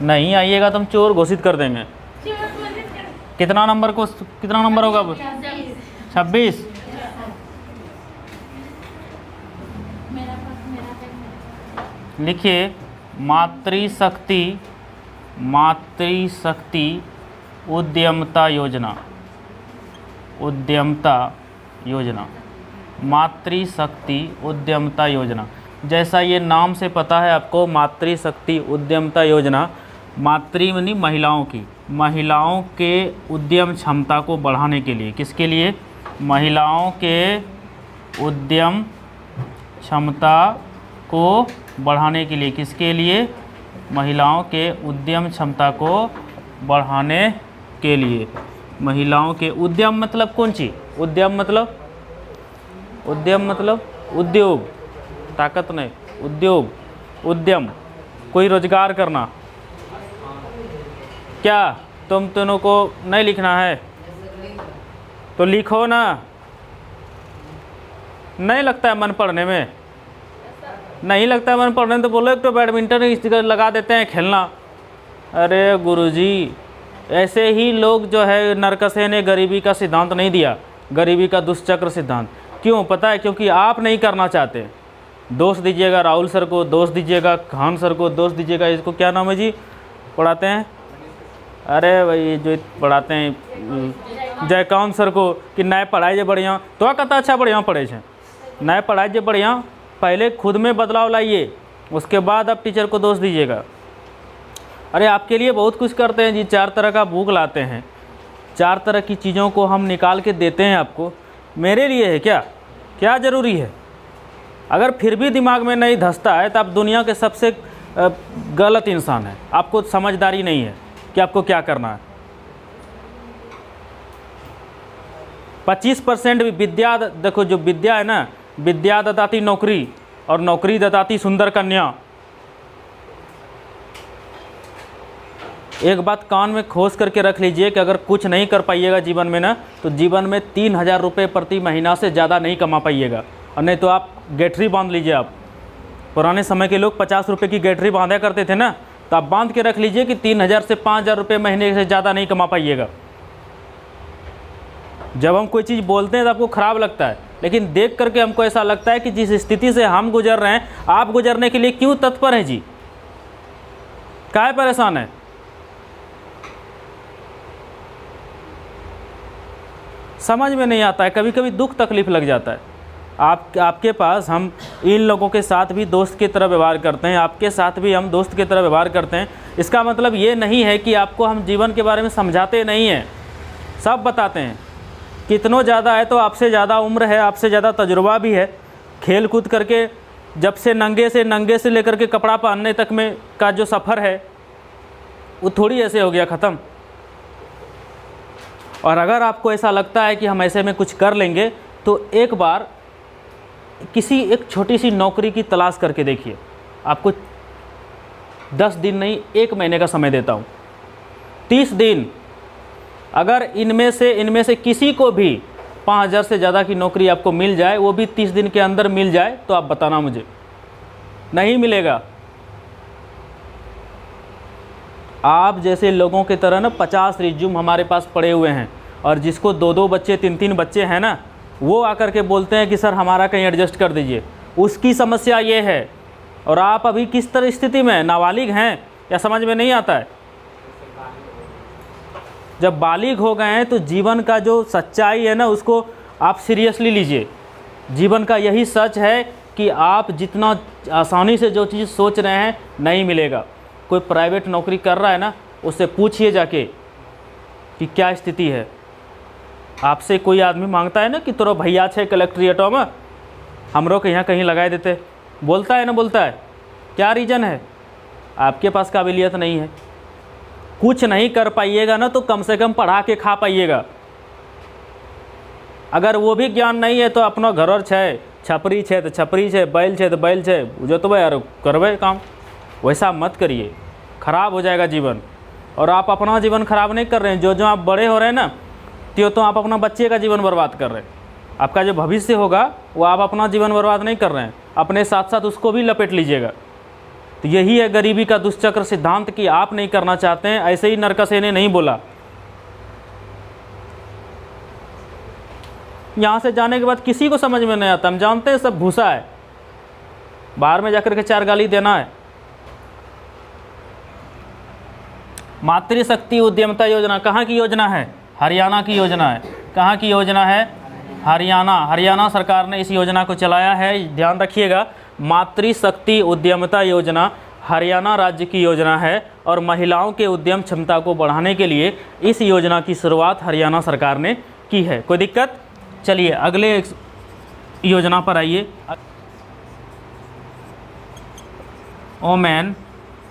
नहीं आइएगा तो हम चोर घोषित कर देंगे। कितना नंबर होगा? 26। लिखिए, मातृशक्ति उद्यमता योजना। मातृशक्ति उद्यमता योजना, जैसा ये नाम से पता है आपको, मातृशक्ति उद्यमता योजना, मातृ यानी महिलाओं के उद्यम क्षमता को बढ़ाने के लिए। किसके लिए? महिलाओं के उद्यम क्षमता को बढ़ाने के लिए। किसके लिए? महिलाओं के उद्यम क्षमता को बढ़ाने के लिए। महिलाओं के उद्यम मतलब कौन सी? उद्यम मतलब उद्योग, ताकत नहीं, उद्यम, कोई रोजगार करना। क्या तुम दोनों को नहीं लिखना है तो लिखो ना। नहीं लगता है मन पढ़ने में? नहीं लगता है मन पढ़ने में तो बोलो एक तो बैडमिंटन लगा देते हैं खेलना। अरे गुरुजी, ऐसे ही लोग जो है, नरकसे ने गरीबी का सिद्धांत नहीं दिया, गरीबी का दुष्चक्र सिद्धांत। क्यों पता है? क्योंकि आप नहीं करना चाहते। दोष दीजिएगा राहुल सर को, दोष दीजिएगा खान सर को, दोष दीजिएगा इसको, क्या नाम है जी पढ़ाते हैं, अरे भाई जो पढ़ाते हैं जयकांत सर को, कि नए पढ़ाई जे बढ़िया, तो कहता अच्छा बढ़िया पढ़े छे, नए पढ़ाई जे बढ़िया। पहले खुद में बदलाव लाइए, उसके बाद आप टीचर को दोष दीजिएगा। अरे आपके लिए बहुत कुछ करते हैं जी, 4 तरह का बुक लाते हैं, 4 तरह की चीज़ों को हम निकाल के देते हैं आपको। मेरे लिए है क्या ज़रूरी है? अगर फिर भी दिमाग में नहीं धंसता है तो आप दुनिया के सबसे गलत इंसान हैं। आपको समझदारी नहीं है कि आपको क्या करना है। 25% विद्या, देखो जो विद्या है ना, विद्या ददाती नौकरी और नौकरी ददाती सुंदर कन्या। एक बात कान में खोस करके रख लीजिए कि अगर कुछ नहीं कर पाइएगा जीवन में ना, तो जीवन में 3000 रुपये प्रति महीना से ज़्यादा नहीं कमा पाइएगा। और नहीं तो आप गैठरी बांध लीजिए। आप पुराने समय के लोग 50 रुपये की गैठरी बांधा करते थे ना, तो आप बांध के रख लीजिए कि 3000 से 5000 रुपये महीने से ज़्यादा नहीं कमा पाइएगा। जब हम कोई चीज़ बोलते हैं तो आपको ख़राब लगता है, लेकिन देख करके हमको ऐसा लगता है कि जिस स्थिति से हम गुजर रहे हैं, आप गुजरने के लिए क्यों तत्पर हैं जी? काहे परेशान है? समझ में नहीं आता है, कभी कभी दुख तकलीफ लग जाता है। आपके पास हम इन लोगों के साथ भी दोस्त की तरह व्यवहार करते हैं, आपके साथ भी हम दोस्त की तरह व्यवहार करते हैं। इसका मतलब ये नहीं है कि आपको हम जीवन के बारे में समझाते नहीं हैं, सब बताते हैं। कितनों ज़्यादा है तो आपसे ज़्यादा उम्र है, आपसे ज़्यादा तजुर्बा भी है। खेल कूद करके जब से नंगे से लेकर के कपड़ा पहनने तक में का जो सफ़र है, वो थोड़ी ऐसे हो गया ख़त्म। और अगर आपको ऐसा लगता है कि हम ऐसे में कुछ कर लेंगे, तो एक बार किसी एक छोटी सी नौकरी की तलाश करके देखिए। आपको 10 दिन नहीं, 1 महीने का समय देता हूँ, 30 दिन। अगर इनमें से किसी को भी 5000 से ज़्यादा की नौकरी आपको मिल जाए, वो भी 30 दिन के अंदर मिल जाए, तो आप बताना मुझे। नहीं मिलेगा। आप जैसे लोगों की तरह ना 50 रिज्यूम हमारे पास पड़े हुए हैं, और जिसको 2-2 बच्चे 3-3 बच्चे हैं ना, वो आकर के बोलते हैं कि सर हमारा कहीं एडजस्ट कर दीजिए। उसकी समस्या ये है। और आप अभी किस तरह स्थिति में, नाबालिग हैं या समझ में नहीं आता है? जब बालिग हो गए हैं तो जीवन का जो सच्चाई है ना, उसको आप सीरियसली लीजिए। जीवन का यही सच है कि आप जितना आसानी से जो चीज़ सोच रहे हैं नहीं मिलेगा। कोई प्राइवेट नौकरी कर रहा है ना, उससे पूछिए जाके कि क्या स्थिति है। आपसे कोई आदमी मांगता है ना कि तोरो भैया छे कलेक्ट्रेटो में, हमरो के यहाँ कहीं लगाए देते, बोलता है ना, बोलता है। क्या रीज़न है? आपके पास काबिलियत नहीं है। कुछ नहीं कर पाइएगा ना, तो कम से कम पढ़ा के खा पाइएगा। अगर वो भी ज्ञान नहीं है तो अपना घर छे, छपरी छे तो छपरी छे, बैल छे तो बैल छे, जो तो यार करवे काम। वैसा मत करिए, खराब हो जाएगा जीवन। और आप अपना जीवन खराब नहीं कर रहे हैं, जो आप बड़े हो रहे हैं ना, तो आप अपना बच्चे का जीवन बर्बाद कर रहे हैं। आपका जो भविष्य होगा वो आप अपना जीवन बर्बाद नहीं कर रहे हैं, अपने साथ साथ उसको भी लपेट लीजिएगा। तो यही है गरीबी का दुष्चक्र सिद्धांत कि आप नहीं करना चाहते हैं, ऐसे ही नरकसे ने नहीं बोला। यहाँ से जाने के बाद किसी को समझ में नहीं आता, हम जानते हैं सब भूसा है, बाहर में जाकर के 4 गाली देना है। मातृशक्ति उद्यमिता योजना कहाँ की योजना है? हरियाणा की योजना है। कहाँ की योजना है? हरियाणा सरकार ने इस योजना को चलाया है, ध्यान रखिएगा। मातृशक्ति उद्यमिता योजना हरियाणा राज्य की योजना है और महिलाओं के उद्यम क्षमता को बढ़ाने के लिए इस योजना की शुरुआत हरियाणा सरकार ने की है। कोई दिक्कत? चलिए अगले योजना पर आइए। Women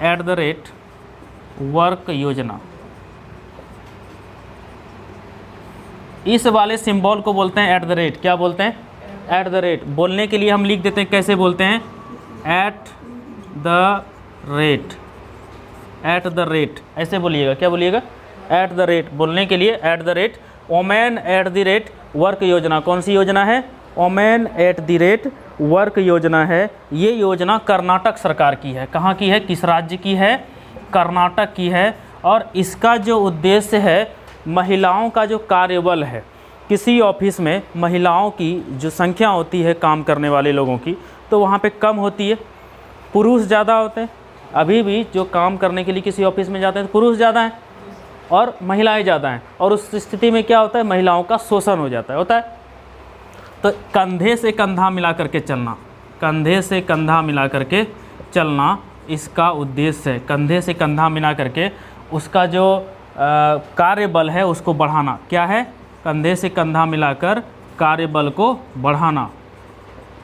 at the rate work योजना। इस वाले सिंबल को बोलते हैं एट द रेट। क्या बोलते हैं? At the rate. बोलने के लिए हम लिख देते हैं, कैसे बोलते हैं? At the rate. At the rate ऐसे बोलिएगा। क्या बोलिएगा? At the rate. बोलने के लिए at the rate. Women at the rate work योजना कौन सी योजना है? Women at the rate work योजना है। ये योजना कर्नाटक सरकार की है। कहाँ की है? किस राज्य की है? कर्नाटक की है। और इसका जो उद्देश्य है, महिलाओं का जो कार्यबल है, किसी ऑफिस में महिलाओं की जो संख्या होती है काम करने वाले लोगों की, तो वहाँ पे कम होती है, पुरुष ज़्यादा होते हैं। अभी भी जो काम करने के लिए किसी ऑफिस में जाते हैं तो पुरुष ज़्यादा हैं और महिलाएं ज़्यादा हैं, और उस स्थिति में क्या होता है? महिलाओं का शोषण हो जाता है। होता है तो कंधे से कंधा मिला करके चलना, कंधे से कंधा मिला करके चलना इसका उद्देश्य है। कंधे से कंधा मिला करके उसका जो कार्यबल है उसको बढ़ाना। क्या है? कंधे से कंधा मिलाकर कार्यबल को बढ़ाना,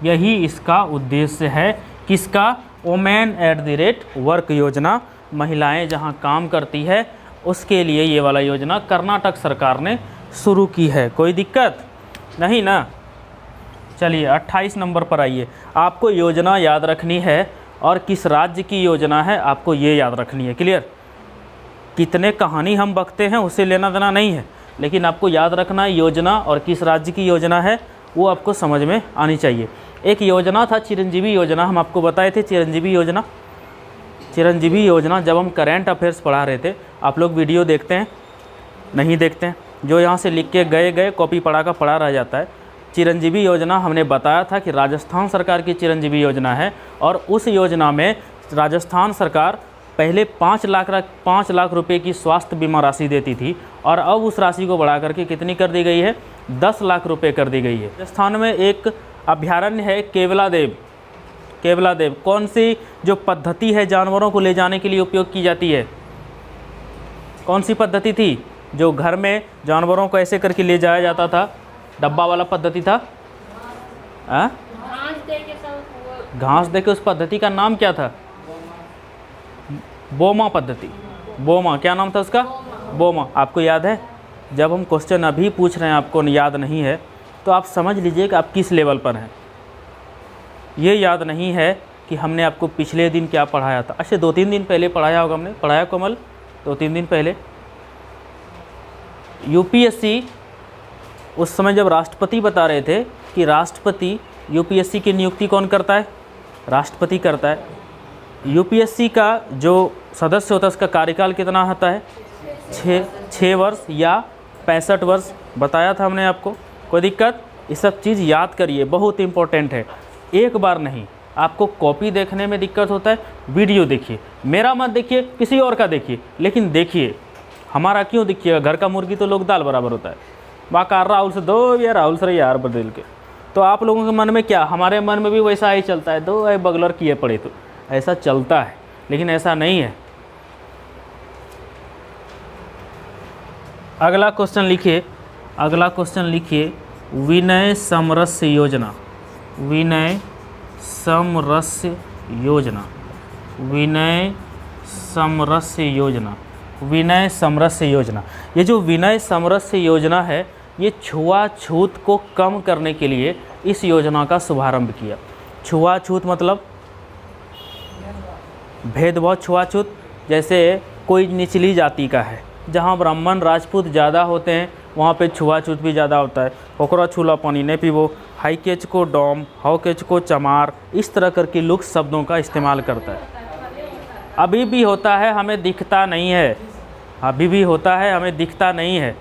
यही इसका उद्देश्य है। किसका? Women at the rate work योजना। महिलाएं जहां काम करती है उसके लिए ये वाला योजना कर्नाटक सरकार ने शुरू की है। कोई दिक्कत नहीं ना? चलिए 28 नंबर पर आइए। आपको योजना याद रखनी है और किस राज्य की योजना है आपको ये याद रखनी है। क्लियर? कितने कहानी हम बकते हैं उससे लेना देना नहीं है, लेकिन आपको याद रखना है योजना और किस राज्य की योजना है वो आपको समझ में आनी चाहिए। एक योजना था चिरंजीवी योजना, हम आपको बताए थे चिरंजीवी योजना। चिरंजीवी योजना जब हम करेंट अफेयर्स पढ़ा रहे थे, आप लोग वीडियो देखते हैं? नहीं देखते हैं? जो यहाँ से लिख के गए कॉपी पढ़ा का पढ़ा रह जाता है। चिरंजीवी योजना हमने बताया था कि राजस्थान सरकार की चिरंजीवी योजना है, और उस योजना में राजस्थान सरकार पहले 5 लाख रुपए की स्वास्थ्य बीमा राशि देती थी, और अब उस राशि को बढ़ा करके कितनी कर दी गई है? 10 लाख रुपए कर दी गई है। राजस्थान में एक अभ्यारण्य है केवलादेव। केवलादेव कौन सी जो पद्धति है जानवरों को ले जाने के लिए उपयोग की जाती है? कौन सी पद्धति थी? जो घर में जानवरों को ऐसे करके ले जाया जाता था, डब्बा वाला पद्धति था। घास दे के उस पद्धति का नाम क्या था? बोमा पद्धति। बोमा, क्या नाम था उसका? बोमा। आपको याद है? जब हम क्वेश्चन अभी पूछ रहे हैं आपको याद नहीं है तो आप समझ लीजिए कि आप किस लेवल पर हैं। ये याद नहीं है कि हमने आपको पिछले दिन क्या पढ़ाया था। अच्छा 2-3 दिन पहले पढ़ाया होगा हमने, पढ़ाया कोमल? 2-3 दिन पहले यूपीएससी, उस समय जब राष्ट्रपति बता रहे थे कि राष्ट्रपति यूपीएससी की नियुक्ति कौन करता है? राष्ट्रपति करता है। यूपीएससी का जो सदस्य होता है उसका कार्यकाल कितना होता है? 6 वर्ष या 65 वर्ष बताया था हमने आपको। कोई दिक्कत? ये सब चीज़ याद करिए, बहुत इंपॉर्टेंट है। एक बार नहीं, आपको कॉपी देखने में दिक्कत होता है, वीडियो देखिए। मेरा मत देखिए, किसी और का देखिए, लेकिन देखिए। हमारा क्यों देखिएगा? घर का मुर्गी तो लोग दाल बराबर होता है। बाकार राहुल से दो या राहुल से यार बदल के। तो आप लोगों के मन में क्या? हमारे मन में भी वैसा ही चलता है, दो बगलर किए पड़े, तो ऐसा चलता है, लेकिन ऐसा नहीं है। अगला क्वेश्चन लिखिए। अगला क्वेश्चन लिखिए, विनय समरस्य योजना। विनय समरस्य योजना। विनय समरस्य योजना। विनय समरस्य योजना। ये जो विनय समरस्य योजना है, ये छुआछूत को कम करने के लिए इस योजना का शुभारंभ किया। छुआछूत मतलब भेदभाव। छुआछूत जैसे कोई निचली जाति का है, जहाँ ब्राह्मण राजपूत ज़्यादा होते हैं वहाँ पे छुआछूत भी ज़्यादा होता है। ओकरा छूला पानी नहीं पीबो, हाई केच को डोम, हाउ केच को चमार, इस तरह करके लोग शब्दों का इस्तेमाल करता है। अभी भी होता है, हमें दिखता नहीं है। अभी भी होता है, हमें दिखता नहीं है।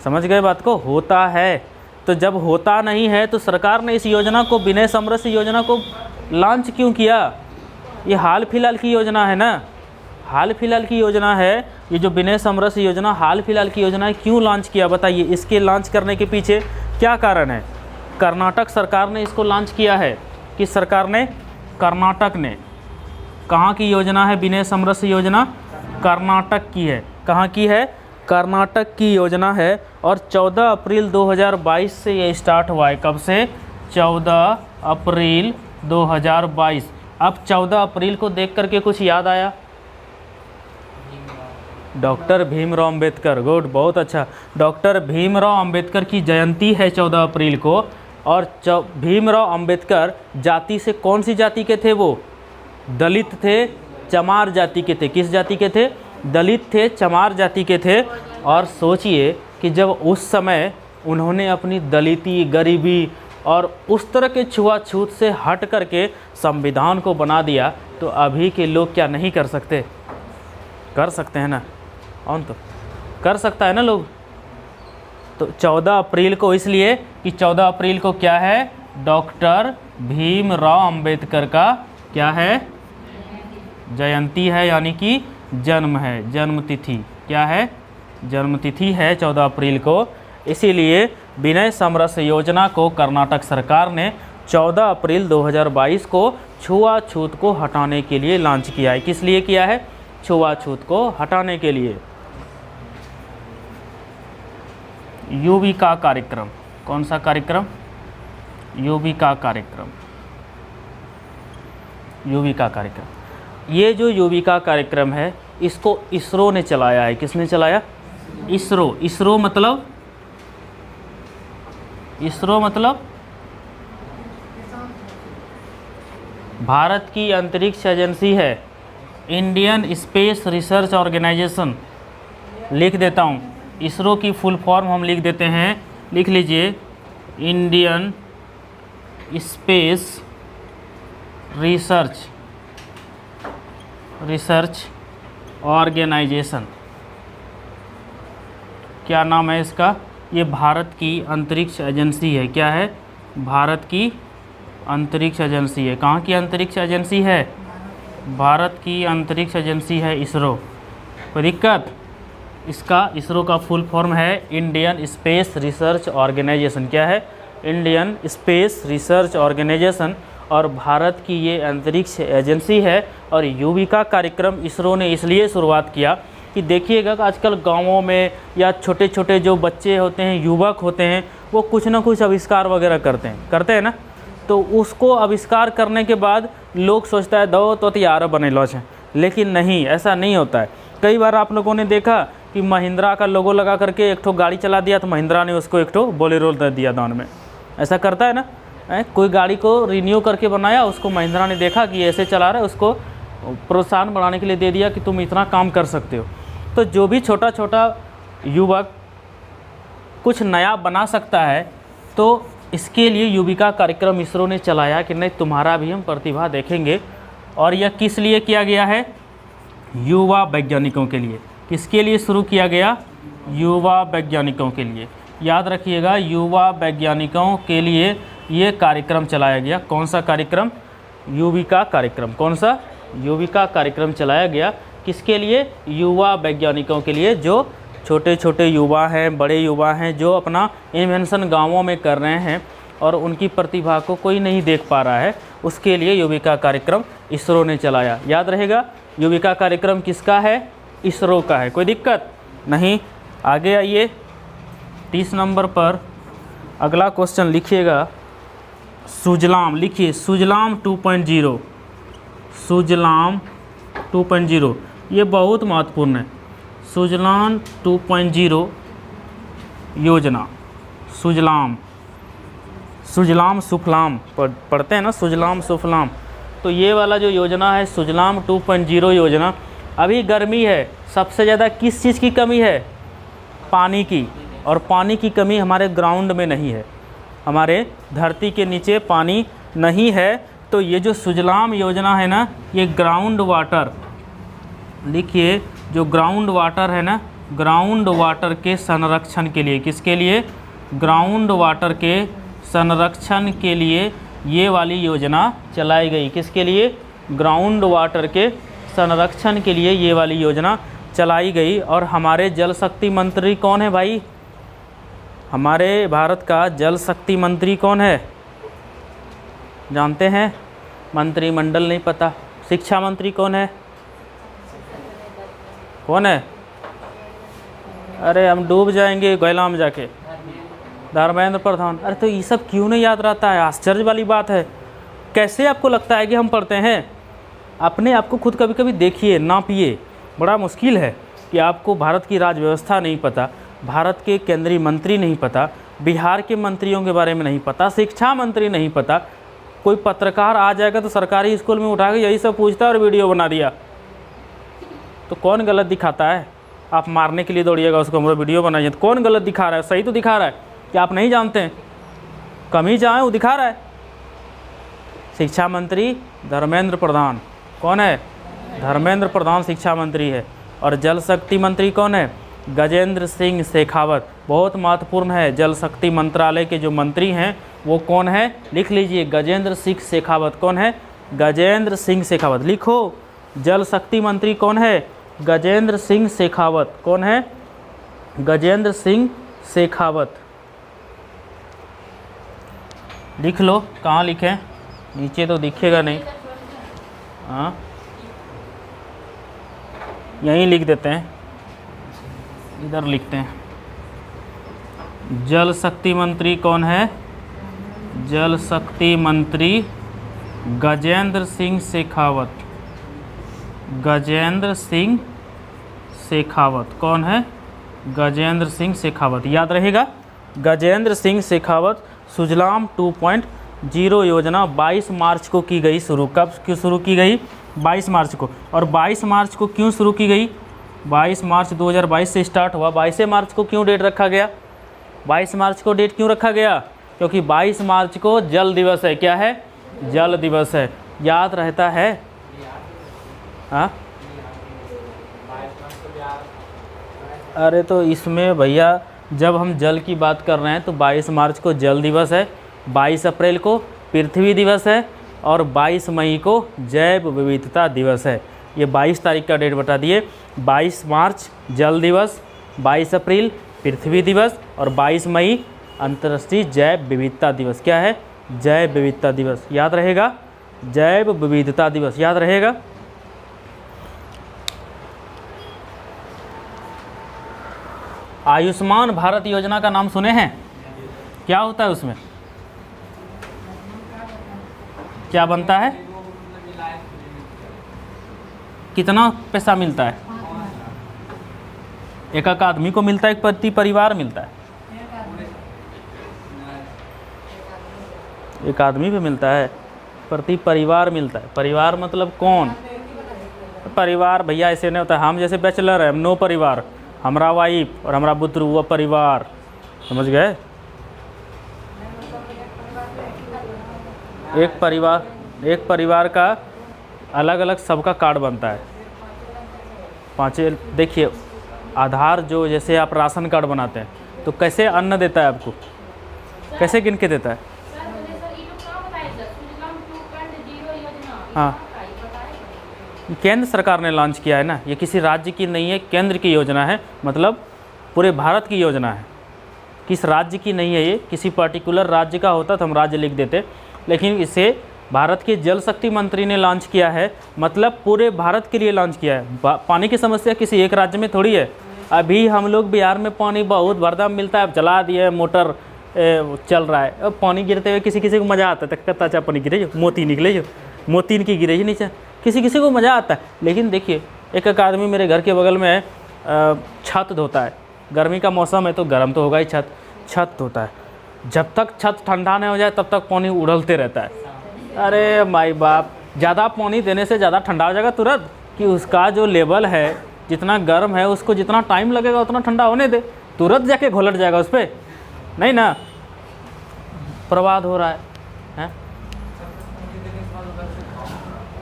समझ गए बात को? होता है। तो जब होता नहीं है तो सरकार ने इस योजना को, विनय समरस योजना को लॉन्च क्यों किया? ये हाल फिलहाल की योजना है ना, हाल फिलहाल की योजना है। ये जो विनय समरस योजना हाल फिलहाल की योजना है, क्यों लॉन्च किया बताइए? इसके लॉन्च करने के पीछे क्या कारण है? कर्नाटक सरकार ने इसको लॉन्च किया है। किस सरकार ने? कर्नाटक ने। कहाँ की योजना है विनय समरस योजना? कर्नाटक की है। कहाँ की है? कर्नाटक की योजना है। और 14 अप्रैल 2022 से ये स्टार्ट हुआ है। कब से? 14 अप्रैल 2022। अब 14 अप्रैल को देख करके कुछ याद आया? डॉक्टर भीमराव अंबेडकर। गुड, बहुत अच्छा। डॉक्टर भीमराव अंबेडकर की जयंती है 14 अप्रैल को। और भीमराव अंबेडकर जाति से कौन सी जाति के थे? वो दलित थे, चमार जाति के थे। किस जाति के थे? दलित थे, चमार जाति के थे। और सोचिए कि जब उस समय उन्होंने अपनी दलिती, गरीबी और उस तरह के छुआछूत से हट करके संविधान को बना दिया, तो अभी के लोग क्या नहीं कर सकते? कर सकते हैं ना, और तो कर सकता है ना लोग। तो 14 अप्रैल को इसलिए कि 14 अप्रैल को क्या है? डॉक्टर भीमराव अंबेडकर का क्या है? जयंती है, यानी कि जन्म है, जन्म तिथि। क्या है? जन्म तिथि है 14 अप्रैल को। इसीलिए विनय समरस योजना को कर्नाटक सरकार ने 14 अप्रैल 2022 को छुआछूत को हटाने के लिए लॉन्च किया है। किस लिए किया है? छुआछूत को हटाने के लिए। युविका कार्यक्रम। कौन सा कार्यक्रम? युविका कार्यक्रम। युविका कार्यक्रम। ये जो युविका कार्यक्रम है, इसको इसरो ने चलाया है। किसने चलाया? इसरो। इसरो मतलब? इसरो मतलब भारत की अंतरिक्ष एजेंसी है, इंडियन स्पेस रिसर्च ऑर्गेनाइजेशन। लिख देता हूँ, इसरो की फुल फॉर्म हम लिख देते हैं। लिख लीजिए, इंडियन स्पेस रिसर्च ऑर्गेनाइजेशन। क्या नाम है इसका? ये भारत की अंतरिक्ष एजेंसी है। क्या है? भारत की अंतरिक्ष एजेंसी है। कहाँ की अंतरिक्ष एजेंसी है? भारत की अंतरिक्ष एजेंसी है इसरो। कोई दिक्कत? इसका, इसरो का फुल फॉर्म है इंडियन स्पेस रिसर्च ऑर्गेनाइजेशन। क्या है? Indian space research organisation. और भारत की ये अंतरिक्ष एजेंसी है। और युविका कार्यक्रम इसरो ने इसलिए शुरुआत किया कि देखिएगा कि आजकल गाँवों में या छोटे छोटे जो बच्चे होते हैं, युवक होते हैं, वो कुछ ना कुछ आविष्कार वगैरह करते हैं ना। तो उसको आविष्कार करने के बाद लोग सोचता है दो तो यार बनेलो है, लेकिन नहीं, ऐसा नहीं होता है। कई बार आप लोगों ने देखा कि महिंद्रा का लोगो लगा करके एक ठो गाड़ी चला दिया, तो महिंद्रा ने उसको एक ठो बोलेरो दे दिया दान में। ऐसा करता है ना। कोई गाड़ी को रिन्यू करके बनाया, उसको महिंद्रा ने देखा कि ऐसे चला रहा है, उसको प्रोत्साहन बढ़ाने के लिए दे दिया कि तुम इतना काम कर सकते हो। तो जो भी छोटा छोटा युवक कुछ नया बना सकता है, तो इसके लिए युविका कार्यक्रम इसरो ने चलाया कि नहीं, तुम्हारा भी हम प्रतिभा देखेंगे। और यह किस लिए किया गया है? युवा वैज्ञानिकों के लिए। किसके लिए शुरू किया गया? युवा वैज्ञानिकों के लिए। याद रखिएगा, युवा वैज्ञानिकों के लिए ये कार्यक्रम चलाया गया। कौन सा कार्यक्रम? युविका कार्यक्रम। कौन सा? युविका कार्यक्रम चलाया गया। किसके लिए? युवा वैज्ञानिकों के लिए, जो छोटे छोटे युवा हैं, बड़े युवा हैं, जो अपना इन्वेंशन गांवों में कर रहे हैं और उनकी प्रतिभा को कोई नहीं देख पा रहा है, उसके लिए युविका कार्यक्रम इसरो ने चलाया। याद रहेगा, युविका कार्यक्रम किसका है? इसरो का है। कोई दिक्कत नहीं। आगे आइए, 30 नंबर पर अगला क्वेश्चन लिखिएगा। सुजलाम। लिखिए, सुजलाम 2.0। सुजलाम 2.0 ये बहुत महत्वपूर्ण है। सुजलाम 2.0 योजना। सुजलाम, सुजलाम सुफलाम पढ़ते हैं ना, सुजलाम सुफलाम। तो ये वाला जो योजना है सुजलाम 2.0 योजना। अभी गर्मी है, सबसे ज़्यादा किस चीज़ की कमी है? पानी की। और पानी की कमी हमारे ग्राउंड में नहीं है, हमारे धरती के नीचे पानी नहीं है। तो ये जो सुजलाम योजना है ना, ये ग्राउंड वाटर, लिखिए, जो ग्राउंड वाटर है ना, ग्राउंड वाटर के संरक्षण के लिए, किसके लिए? ग्राउंड वाटर के संरक्षण के लिए ये वाली योजना चलाई गई। किसके लिए? ग्राउंड वाटर के संरक्षण के लिए ये वाली योजना चलाई गई। और हमारे जल शक्ति मंत्री कौन है भाई? हमारे भारत का जल शक्ति मंत्री कौन है, जानते हैं? मंत्रिमंडल नहीं पता। शिक्षा मंत्री कौन है? कौन है? अरे हम डूब जाएंगे गोयला में जाके। धर्मेंद्र प्रधान। अरे तो ये सब क्यों नहीं याद रहता है? आश्चर्य वाली बात है। कैसे आपको लगता है कि हम पढ़ते हैं? अपने आप को खुद कभी कभी देखिए, नापिए। बड़ा मुश्किल है कि आपको भारत की राज व्यवस्था नहीं पता, भारत के केंद्रीय मंत्री नहीं पता, बिहार के मंत्रियों के बारे में नहीं पता, शिक्षा मंत्री नहीं पता। कोई पत्रकार आ जाएगा तो सरकारी स्कूल में उठा के यही सब पूछता है और वीडियो बना दिया, तो कौन गलत दिखाता है? आप मारने के लिए दौड़िएगा उसको, हमारा वीडियो बनाइए, तो कौन गलत दिखा रहा है? सही तो दिखा रहा है कि आप नहीं जानते हैं, कम ही जाए वो दिखा रहा है। शिक्षा मंत्री धर्मेंद्र प्रधान। कौन है? धर्मेंद्र प्रधान शिक्षा मंत्री है। और जल शक्ति मंत्री कौन है? गजेंद्र सिंह शेखावत। बहुत महत्वपूर्ण है, जल शक्ति मंत्रालय के जो मंत्री हैं वो कौन है? लिख लीजिए, गजेंद्र सिंह शेखावत। कौन है? गजेंद्र सिंह शेखावत। लिखो, जल शक्ति मंत्री कौन है? गजेंद्र सिंह शेखावत। कौन है? गजेंद्र सिंह शेखावत। लिख लो। कहाँ लिखें? नीचे तो दिखेगा नहीं। हाँ, यहीं लिख देते हैं, इधर लिखते हैं। जल शक्ति मंत्री कौन है? जल शक्ति मंत्री गजेंद्र सिंह शेखावत। गजेंद्र सिंह शेखावत। कौन है? गजेंद्र सिंह शेखावत। याद रहेगा, गजेंद्र सिंह शेखावत। सुजलाम 2.0 योजना 22 मार्च को की गई शुरू। कब क्यों शुरू की गई? 22 मार्च को। और 22 मार्च को क्यों शुरू की गई? 22 मार्च 2022 से स्टार्ट हुआ। 22 मार्च को क्यों डेट रखा गया? 22 मार्च को डेट क्यों रखा गया? क्योंकि 22 मार्च को जल दिवस है। क्या है? जल दिवस है। याद रहता है? हाँ, अरे तो इसमें भैया जब हम जल की बात कर रहे हैं तो 22 मार्च को जल दिवस है, 22 अप्रैल को पृथ्वी दिवस है और 22 मई को जैव विविधता दिवस है। ये 22 तारीख का डेट बता दिए। 22 मार्च जल दिवस, 22 अप्रैल पृथ्वी दिवस और 22 मई अंतर्राष्ट्रीय जैव विविधता दिवस। क्या है? जैव विविधता दिवस। याद रहेगा, जैव विविधता दिवस याद रहेगा। आयुष्मान भारत योजना का नाम सुने हैं? क्या होता है उसमें? क्या बनता है? कितना पैसा मिलता है? एक आदमी को मिलता है, एक प्रति परिवार मिलता है? एक आदमी पे मिलता है, प्रति परिवार मिलता है। परिवार मतलब कौन? परिवार भैया ऐसे नहीं होता। हम जैसे बैचलर है, हम 9 परिवार, हमारा वाइफ और हमारा पुत्र, वो परिवार। समझ गए? एक परिवार का अलग अलग सबका कार्ड बनता है। 5 देखिए, आधार जो जैसे आप राशन कार्ड बनाते हैं तो कैसे अन्न देता है आपको? कैसे गिन के देता है? हाँ, केंद्र सरकार ने लॉन्च किया है ना, ये किसी राज्य की नहीं है, केंद्र की योजना है। मतलब पूरे भारत की योजना है, किस राज्य की नहीं है। ये किसी पर्टिकुलर राज्य का होता तो हम राज्य लिख देते, लेकिन इसे भारत के जल शक्ति मंत्री ने लॉन्च किया है। मतलब पूरे भारत के लिए लॉन्च किया है। पानी की समस्या किसी एक राज्य में थोड़ी है। अभी हम लोग बिहार में पानी बहुत भरदम मिलता है, अब चला दिए मोटर चल रहा है। अब पानी गिरते हुए किसी किसी को मज़ा आता है, कहता अच्छा पानी गिरे जो मोती निकले, जो मोती इनकी गिरे ही नीचे, किसी किसी को मज़ा आता है। लेकिन देखिए, एक आदमी मेरे घर के बगल में छत धोता है। गर्मी का मौसम है तो गर्म तो होगा ही, छत धोता है। जब तक छत ठंडा नहीं हो जाए तब तक पानी उड़लते रहता है। अरे माई बाप, ज़्यादा पानी देने से ज़्यादा ठंडा हो जाएगा तुरंत, कि उसका जो लेवल है जितना गर्म है उसको जितना टाइम लगेगा उतना ठंडा होने दे, तुरंत जाके घोलट जाएगा उस पर। नहीं ना, बर्बाद हो रहा है।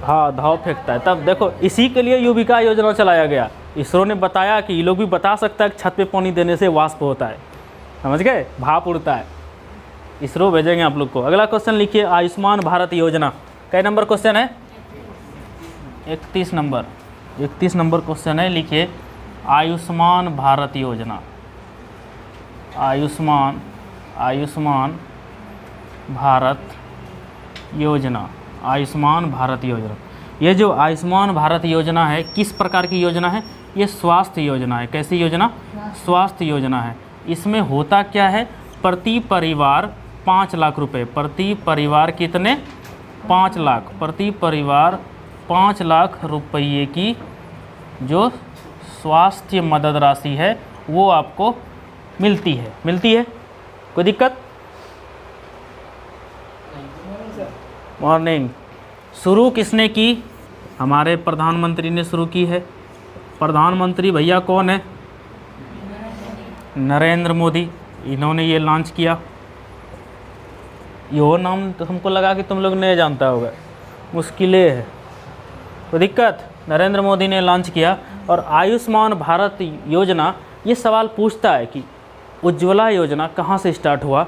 हाँ धाव फेंकता है। तब देखो इसी के लिए युविका योजना चलाया गया। इसरो ने बताया कि ये लोग भी बता सकता है कि छत पे पानी देने से वाष्प होता है, समझ गए, भाप उड़ता है। इसरो भेजेंगे आप लोग को। अगला क्वेश्चन लिखिए, आयुष्मान भारत योजना। कै नंबर क्वेश्चन है? 31 नंबर। 31 नंबर क्वेश्चन है, लिखिए आयुष्मान भारत योजना। आयुष्मान भारत योजना। आयुष्मान भारत योजना, ये जो आयुष्मान भारत योजना है किस प्रकार की योजना है? ये स्वास्थ्य योजना है। कैसी योजना? स्वास्थ्य योजना है। इसमें होता क्या है? प्रति परिवार 5 लाख रुपए। प्रति परिवार कितने? 5 लाख। प्रति परिवार 5 लाख रुपये की जो स्वास्थ्य मदद राशि है वो आपको मिलती है। मिलती है, कोई दिक्कत? मॉर्निंग। शुरू किसने की? हमारे प्रधानमंत्री ने शुरू की है। प्रधानमंत्री भैया कौन है? नरेंद्र मोदी। इन्होंने ये लॉन्च किया। यो नाम तो हमको लगा कि तुम लोग नहीं जानता होगा, मुश्किलें है, कोई दिक्कत? नरेंद्र मोदी ने लॉन्च किया। और आयुष्मान भारत योजना ये सवाल पूछता है कि उज्ज्वला योजना कहाँ से स्टार्ट हुआ